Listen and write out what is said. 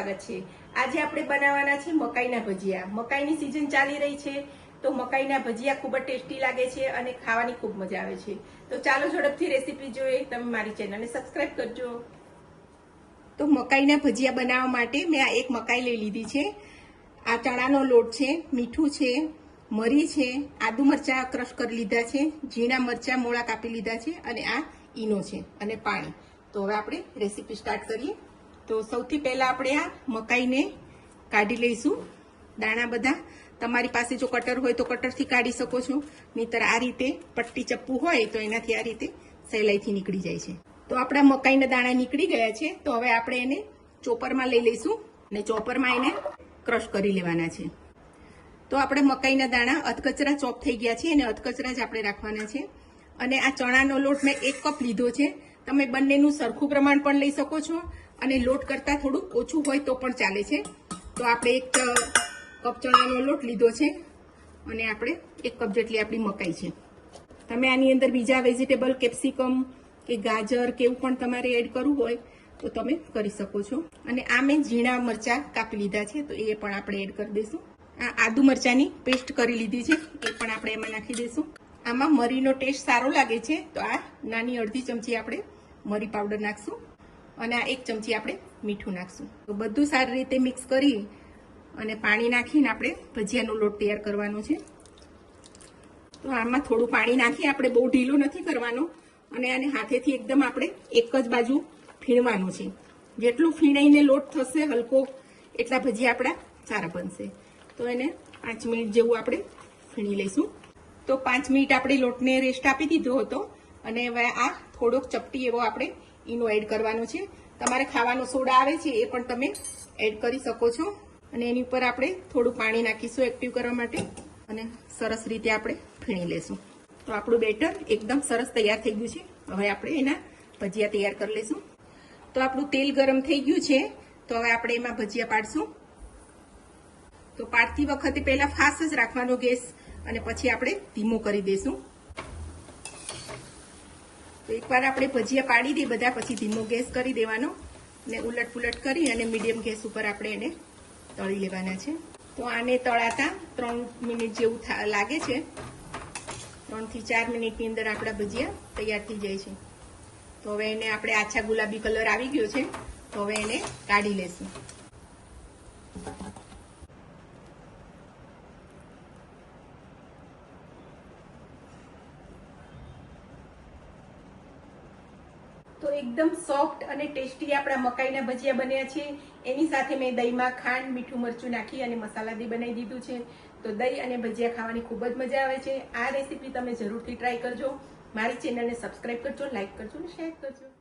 સ્વાગત છે। આજે આપણે બનાવવાના છે મકાઈના ભજીયા। મકાઈની સીઝન ચાલી રહી છે તો મકાઈના ભજીયા ખૂબ જ ટેસ્ટી લાગે છે અને ખાવાની ખૂબ મજા આવે છે। તો ચાલો ઝડપથી રેસીપી જોઈએ। તમે મારી ચેનલને સબસ્ક્રાઇબ કરજો। તો મકાઈના ભજીયા બનાવવા માટે મેં આ એક મકાઈ લઈ લીધી છે। આ ચણાનો લોટ છે, મીઠું છે, મરી છે, આદુ મરચાં ક્રશ કરી લીધા છે, ઝીણા મરચાં મોળા કાપી લીધા છે અને આ ઈનો છે અને પાણી। તો હવે આપણે રેસીપી સ્ટાર્ટ કરીએ। તો સૌથી પહેલા આપણે આ મકાઈને કાઢી લઈશું। દાણા બધા તમારી પાસે જો કટર હોય તો કટરથી કાઢી શકો છો, નહીતર આ રીતે પટ્ટી ચપ્પુ હોય તો એનાથી આ રીતે સહેલાઈથી નીકળી જાય છે। તો આપણા મકાઈના દાણા નીકળી ગયા છે। તો હવે આપણે એને ચોપરમાં લઈ લઈશું અને ચોપરમાં એને ક્રશ કરી લેવાના છે। તો આપણે મકાઈના દાણા અધકચરા ચોપ થઈ ગયા છે અને અધકચરા જ આપણે રાખવાના છે। અને આ ચણાનો લોટ મેં 1 કપ લીધો છે। તમે બંનેનું સરખું પ્રમાણ પણ લઈ શકો છો અને લોટ કરતાં થોડું ઓછું હોય તો પણ ચાલે છે। તો આપણે 1 કપ ચણાનો લોટ લીધો છે અને આપણે 1 કપ જેટલી આપણી મકાઈ છે। તમે આની અંદર બીજા વેજીટેબલ કેપ્સિકમ કે ગાજર કે એવું પણ તમારે એડ કરવું હોય તો તમે કરી શકો છો। અને આ મેં ઝીણા મરચાં કાપી લીધા છે તો એ પણ આપણે એડ કરી દઈશું। આ આદુ મરચાંની પેસ્ટ કરી લીધી છે એ પણ આપણે એમાં નાખી દઈશું। આમાં મરીનો ટેસ્ટ સારો લાગે છે તો આ નાની અડધી ચમચી આપણે મરી પાવડર નાખશું અને આ 1 ચમચી આપણે મીઠું નાખશું। તો બધું સારી રીતે મિક્સ કરી અને પાણી નાખીને આપણે ભજીયાનો લોટ તૈયાર કરવાનો છે। તો આમાં થોડું પાણી નાખી આપણે બહુ ઢીલું નથી કરવાનો અને આને હાથેથી એકદમ આપણે એક જ બાજુ ફીણવાનું છે। જેટલું ફીણાઈને લોટ થશે હલકો એટલા ભજીયા આપણા સારા બનશે। તો એને 5 મિનિટ જેવું આપણે ફીણી લઈશું। તો 5 મિનિટ આપણે લોટને રેસ્ટ આપી દીધો હતો અને હવે આ થોડોક ચપટી એવો આપણે ઈનો એડ કરવાનો છે। તમારે ખાવાનો સોડા આવે છે એ પણ તમે એડ કરી શકો છો અને એની ઉપર આપણે થોડું પાણી નાખીશું એક્ટિવ કરવા માટે અને સરસ રીતે આપણે ફીણી લેશું। તો આપણું બેટર એકદમ સરસ તૈયાર થઈ ગયું છે। હવે આપણે એના ભજીયા તૈયાર કરી લઈશું। તો આપણું તેલ ગરમ થઈ ગયું છે તો હવે આપણે એમાં ભજીયા પાડશું। તો પાડતી વખતે પહેલા ફાસ્ટ જ રાખવાનો ગેસ અને પછી આપણે ધીમો કરી દઈશું। તો એકવાર આપણે ભજીયા પાડી દઈએ બધા પછી ધીમો ગેસ કરી દેવાનો અને ઉલટ પુલટ કરી અને મીડિયમ ગેસ ઉપર આપણે એને તળી લેવાના છે। તો આને તળાતા 3 મિનિટ જેવું લાગે છે। 3 થી 4 મિનિટની અંદર આપણા ભજીયા તૈયાર થઈ જાય છે। તો હવે એને આપણે આછા ગુલાબી કલર આવી ગયો છે તો હવે એને કાઢી લેશું। તો એકદમ સોફ્ટ અને ટેસ્ટી આપણા મકાઈના ભજીયા બન્યા છે। એની સાથે મેં દહીંમાં ખાંડ મીઠું મરચું નાખી અને મસાલા દહીં બનાવી દીધું છે। તો દહીં અને ભજીયા ખાવાની ખૂબ જ મજા આવે છે। આ રેસીપી તમે જરૂરથી ટ્રાય કરજો। મારી ચેનલને સબસ્ક્રાઇબ કરજો, લાઈક કરજો અને શેર કરજો।